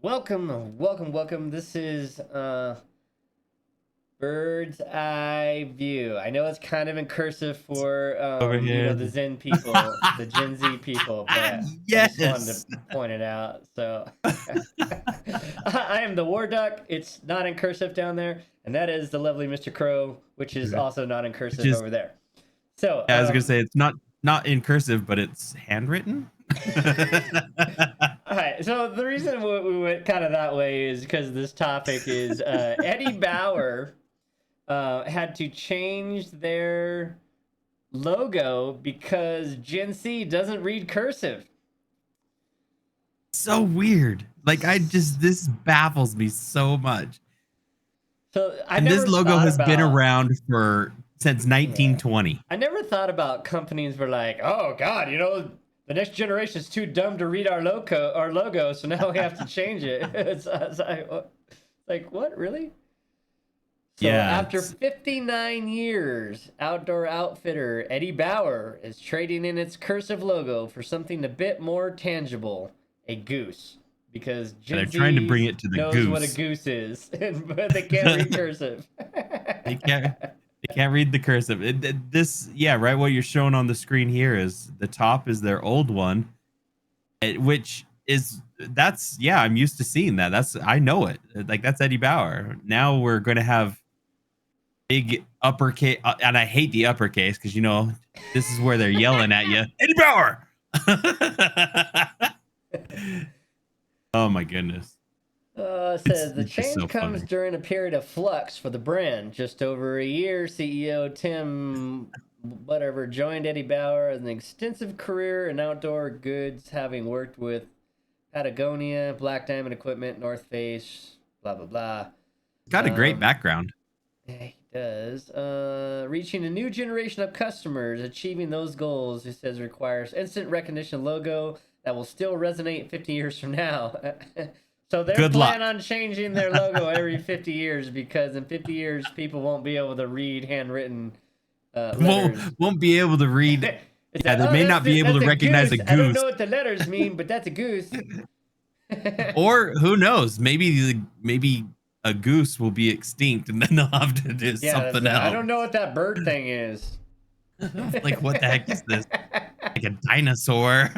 Welcome. This is Bird's Eye View. I know it's kind of in cursive for Over here. the Zen people, the Gen Z people, but I just wanted Yes. to point it out. So I am the War Duck. It's not in cursive down there, and that is the lovely Mr. Crow, which is also not in Which cursive is, over there. So yeah, I was gonna say it's not in cursive, but it's handwritten. all right. So the reason we went kind of that way is because this topic is Eddie Bauer had to change their logo because Gen Z doesn't read cursive. So weird. Like this baffles me so much. So I And this never logo thought has been about, around for since yeah, 1920. I never thought about companies were like, oh God, the next generation is too dumb to read our logo, so now we have to change it. It's like, what, really? So Yeah. after 59 years, Outdoor Outfitter Eddie Bauer is trading in its cursive logo for something a bit more tangible, a goose. Because They're Gen trying to bring Z it to the knows what a goose. goose is, but they can't read cursive. They can't they can't read the cursive. Yeah, right. What you're showing on the screen here is the top is their old one, which is that's yeah, I'm used to seeing that. That's I know it. Like that's Eddie Bauer. Now we're going to have big uppercase, and I hate the uppercase because this is where they're yelling at you, Eddie Bauer. Oh my goodness, Says the it's just change so comes funny. during a period of flux for the brand. Just over a year, CEO Tim whatever joined Eddie Bauer an extensive career in outdoor goods, having worked with Patagonia, Black Diamond Equipment, North Face, blah blah blah. Got a great background. Yeah, he does. Reaching a new generation of customers, achieving those goals, he says, requires instant recognition logo that will still resonate 50 years from now. So they're Good luck. planning on changing their logo every 50 years because in 50 years people won't be able to read handwritten won't letters. won't be able to read. It's Yeah, like, they oh, may not be able that's to a recognize a goose. I don't goose. know what the letters mean, but that's a goose. Or who knows? Maybe a goose will be extinct, and then they'll have to do Yeah, something I else. don't know what that bird thing is. Like what the heck is this? Like a dinosaur?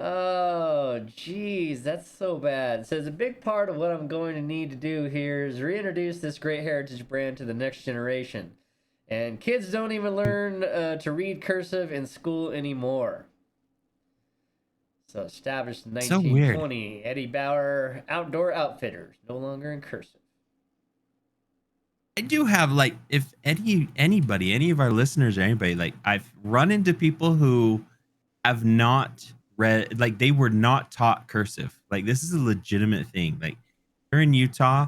Oh, geez, that's so bad. It says a big part of what I'm going to need to do here is reintroduce this great heritage brand to the next generation. And kids don't even learn to read cursive in school anymore. So established in So weird. 1920, Eddie Bauer Outdoor Outfitters, no longer in cursive. I do have like if anybody, any of our listeners or anybody, like I've run into people who have not read, like they were not taught cursive. Like this is a legitimate thing. Like here in Utah,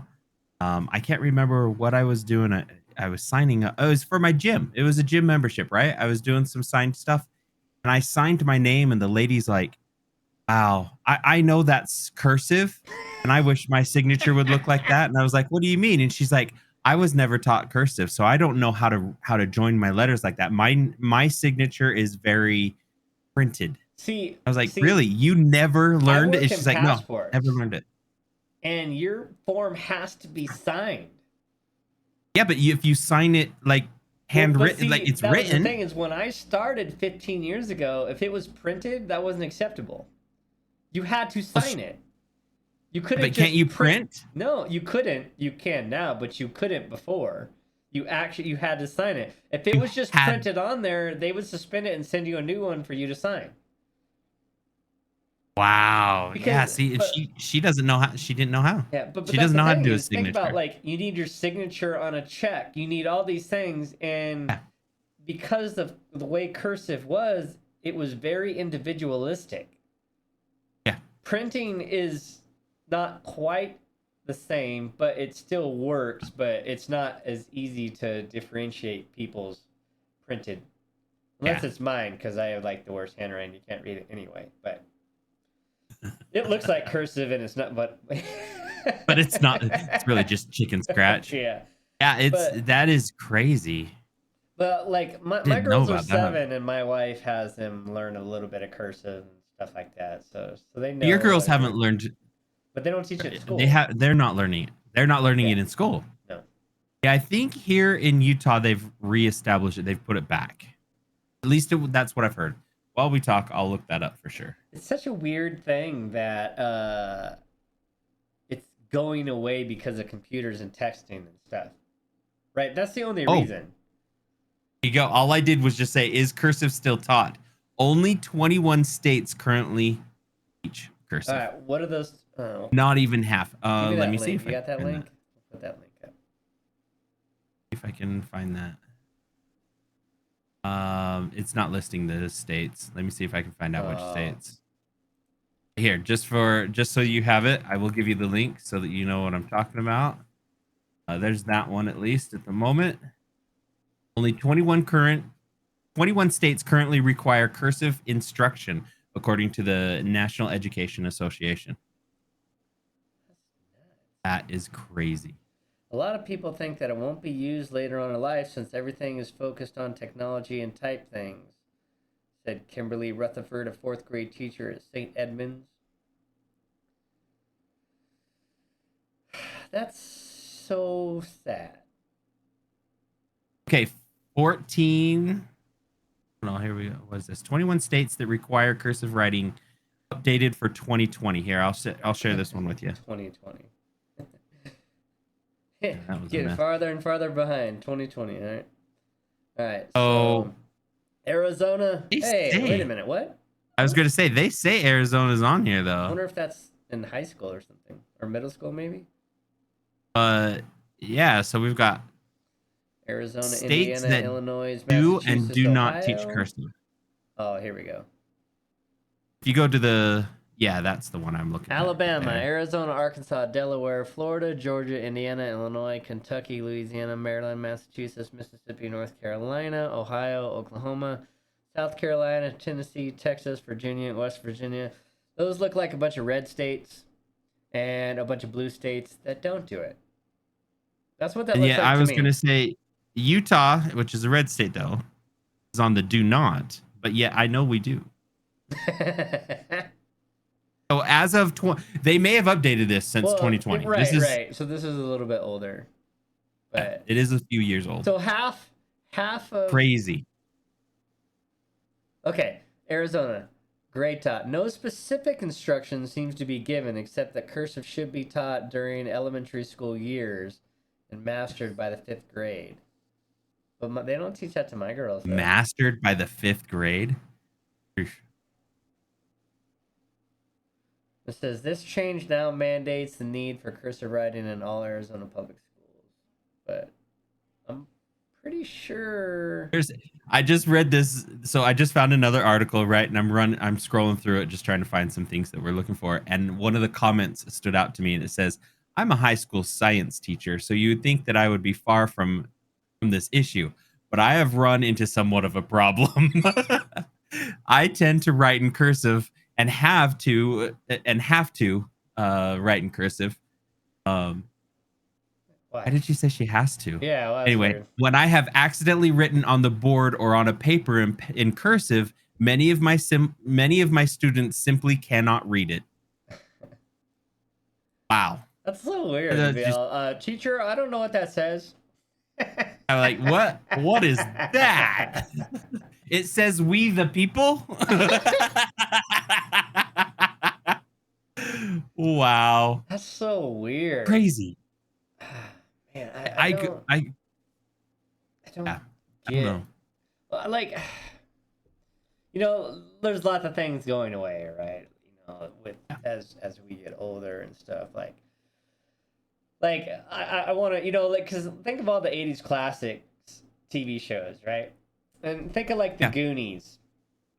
I can't remember what I was doing. I was signing up. It was for my gym. It was a gym membership, right? I was doing some signed stuff, and I signed my name, and the lady's like, "Wow, I know that's cursive, and I wish my signature would look like that." And I was like, "What do you mean?" And she's like, "I was never taught cursive, so I don't know how to join my letters like that. My signature is very printed." See, I was like, see, "Really? You never I learned it?" And work in she's like, "No, never passports, learned it." and your form has to be signed. Yeah, but if you sign it like Well, but handwritten, like see, it's that was the written, thing is when I started 15 years ago, if it was printed, that wasn't acceptable. You had to well, sign it. You couldn't but can't you just print. print? No, you couldn't. You can now, but you couldn't before. You had to sign it. If it You was just had printed on there, they would suspend it and send you a new one for you to sign. wow. Yeah, Because see, and but she doesn't know how she didn't know how. yeah, but She that's doesn't the know how to thing do a is think about signature. like you need your signature on a check. You need all these things and Yeah. because of the way cursive was, it was very individualistic. Yeah. Printing is not quite the same, but it still works, but it's not as easy to differentiate people's printed. Unless Yeah. it's mine, because I have like the worst handwriting. You can't read it anyway. But it looks like cursive and it's not, but But it's not, it's really just chicken scratch. yeah. Yeah, But that is crazy. like my Didn't know girls are about that. 7 and my wife has them learn a little bit of cursive and stuff like that. So they Your know girls what it haven't is. learned. But they don't teach it at school. They're not learning it. They're not learning it in school. No. Yeah, I think here in Utah they've reestablished it. They've put it back. At least that's what I've heard. While we talk, I'll look that up for sure. It's such a weird thing that it's going away because of computers and texting and stuff. Right? That's the only reason. There you go. All I did was just say, is cursive still taught? Only 21 states currently teach cursive. All right. What are those? Oh. Not even half. Let me see if you got that link. Put that link up. If I can find that. It's not listing the states. Let me see if I can find out which states. Here, just so you have it, I will give you the link so that you know what I'm talking about. There's that one at least at the moment. Only 21 states currently require cursive instruction, according to the National Education Association. That is crazy. A lot of people think that it won't be used later on in life since everything is focused on technology and type things, said Kimberly Rutherford, a 4th grade teacher at St. Edmunds. That's so sad. Okay, 14. No, here we go. What is this? 21 states that require cursive writing, updated for 2020. Here, I'll share this one with you. 2020. Getting farther and farther behind. 2020. All right. So Arizona. Hey, wait a minute. What? I was going to say, they say Arizona's on here, though. I wonder if that's in high school or something. Or middle school, maybe? Yeah, so we've got Arizona, states Indiana, that Illinois, do Massachusetts, and do Ohio? not teach cursive. Oh, here we go. If you go to the... Yeah, that's the one I'm looking at. Alabama, Arizona, Arkansas, Delaware, Florida, Georgia, Indiana, Illinois, Kentucky, Louisiana, Maryland, Massachusetts, Mississippi, North Carolina, Ohio, Oklahoma, South Carolina, Tennessee, Texas, Virginia, West Virginia. Those look like a bunch of red states and a bunch of blue states that don't do it. That's what that looks like to me. Yeah, I was going to say Utah, which is a red state, though, is on the do not. But yeah, I know we do. So as of they may have updated this since 2020. Right. So this is a little bit older, but it is a few years old. So half of crazy. Okay, Arizona, grade taught. No specific instruction seems to be given, except that cursive should be taught during elementary school years and mastered by the 5th grade. But they don't teach that to my girls. Though. Mastered by the 5th grade. It says this change now mandates the need for cursive writing in all Arizona public schools, but I'm pretty sure. I just read this, so I just found another article, right? And I'm scrolling through it, just trying to find some things that we're looking for. And one of the comments stood out to me, and it says, "I'm a high school science teacher, so you would think that I would be far from this issue, but I have run into somewhat of a problem. I tend to write in cursive." And have to write in cursive. Why did she say she has to? Yeah. Well, anyway, weird. When I have accidentally written on the board or on a paper in cursive, many of my students simply cannot read it. Wow. That's so weird. Teacher, I don't know what that says. I'm like, what is that? It says "we the people." Wow. That's so weird. Crazy. Man, I don't know. Like, there's lots of things going away, right? As we get older and stuff. Like I want to, because think of all the 80s classics TV shows, right? And think of the Goonies.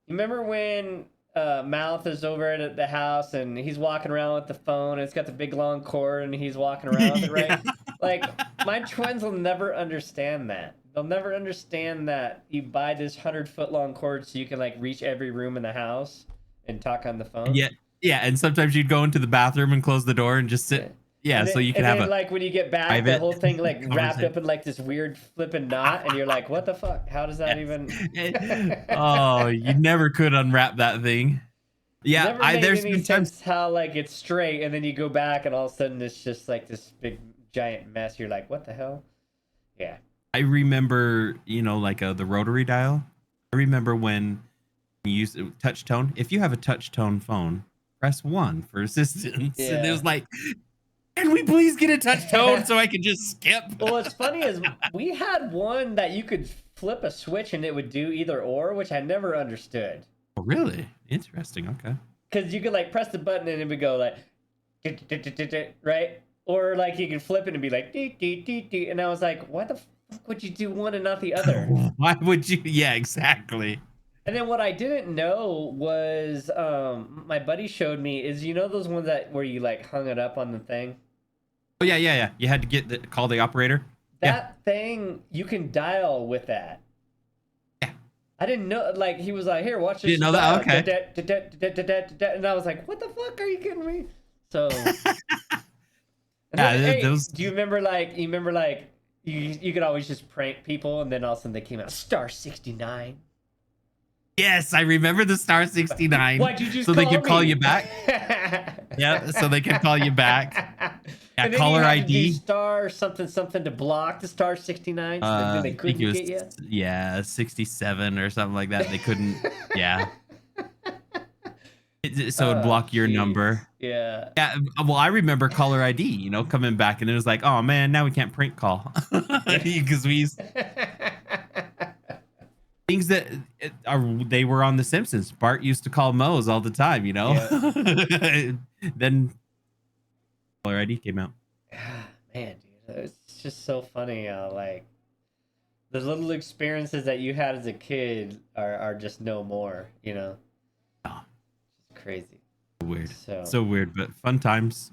You remember when Mouth is over at the house and he's walking around with the phone and it's got the big long cord and he's walking around with it, right? Like, my twins will never understand that. They'll never understand that you buy this 100-foot long cord so you can reach every room in the house and talk on the phone. Yeah, and sometimes you'd go into the bathroom and close the door and just sit. Yeah, so you can have when you get back, the whole thing wrapped up in this weird flipping knot, and you're like, "What the fuck? How does that even?" Oh, you never could unwrap that thing. Yeah, Never made there's any been times sense how like it's straight and then you go back and all of a sudden it's just like this big giant mess. You're like, what the hell? Yeah. I remember, like the rotary dial. I remember when you use touch tone. If you have a touch tone phone, press 1 for assistance. And it Yeah. was like, can we please get a touch tone so I can just skip? Well, what's funny is we had one that you could flip a switch and it would do either or, which I never understood. Oh, really? Interesting. Okay. Because you could like press the button and it would go like, right? Or like you could flip it and be like, and I was like, why the fuck would you do one and not the other? Why would you? Yeah, exactly. And then what I didn't know was my buddy showed me is those ones that where you like hung it up on the thing. Oh yeah. You had to call the operator. That thing you can dial with that. Yeah. I didn't know. Like he was like, "Here, watch this." Didn't know that? Okay. And I was like, "What the fuck? Are you kidding me?" So. Yeah, Then, hey, those. do you remember you could always just prank people and then all of a sudden they came out star 69. Yes, I remember the star 69. Why'd you just so they could me? call you back? Yeah, so they could call you back. Yeah, and then caller you had ID. to do star something to block the star 69 so then they couldn't get you. Yeah, 67 or something like that. They couldn't. Yeah. So it'd block your number. Yeah. Yeah. Well, I remember caller ID, coming back, and it was like, oh man, now we can't prank call because we used things that they were on The Simpsons. Bart used to call Moe's all the time, Yeah. Then caller ID came out. Man, dude, it's just so funny how like the little experiences that you had as a kid are just no more, Oh. It's crazy. Weird. So weird, but fun times.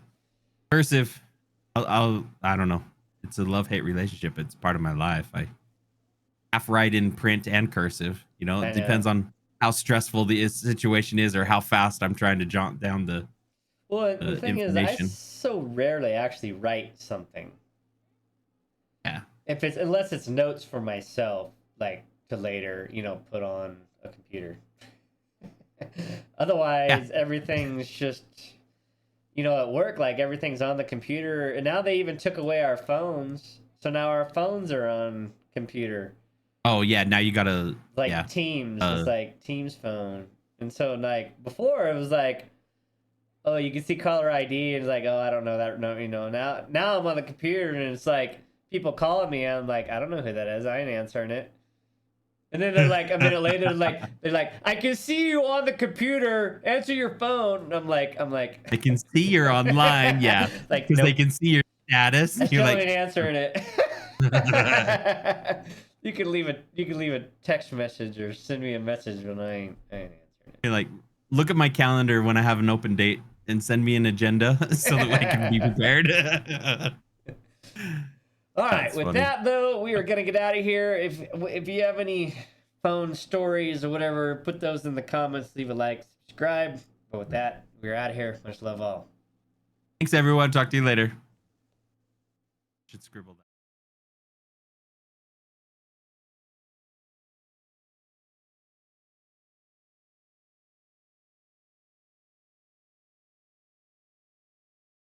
Cursive. I don't know. It's a love-hate relationship. It's part of my life. I half write in print and cursive. It depends on how stressful the situation is or how fast I'm trying to jot down the the thing is, I information. so rarely actually write something. Yeah. Unless it's notes for myself, like to later, put on a computer. Otherwise, everything's just, at work, like everything's on the computer. And now they even took away our phones. So now our phones are on computer. Oh, yeah. Now you got to. Like Teams. It's like Teams phone. And so, like, before it was like, oh, you can see caller ID. And it's like, oh, I don't know that. No, now I'm on the computer and it's like people calling me. I'm like, I don't know who that is. I ain't answering it. And then they're like, a minute later, they're like, I can see you on the computer. Answer your phone. And I'm like, I can see you're online. Yeah, like because they can see your status. I You're still like ain't answering it. You can leave a text message or send me a message when I ain't answering it. You're like, look at my calendar when I have an open date and send me an agenda so that I can be prepared. All right, with that though, we are gonna get out of here. If you have any phone stories or whatever, put those in the comments. Leave a like, subscribe. But with that, we're out of here. Much love all. Thanks everyone. Talk to you later. Should scribble that.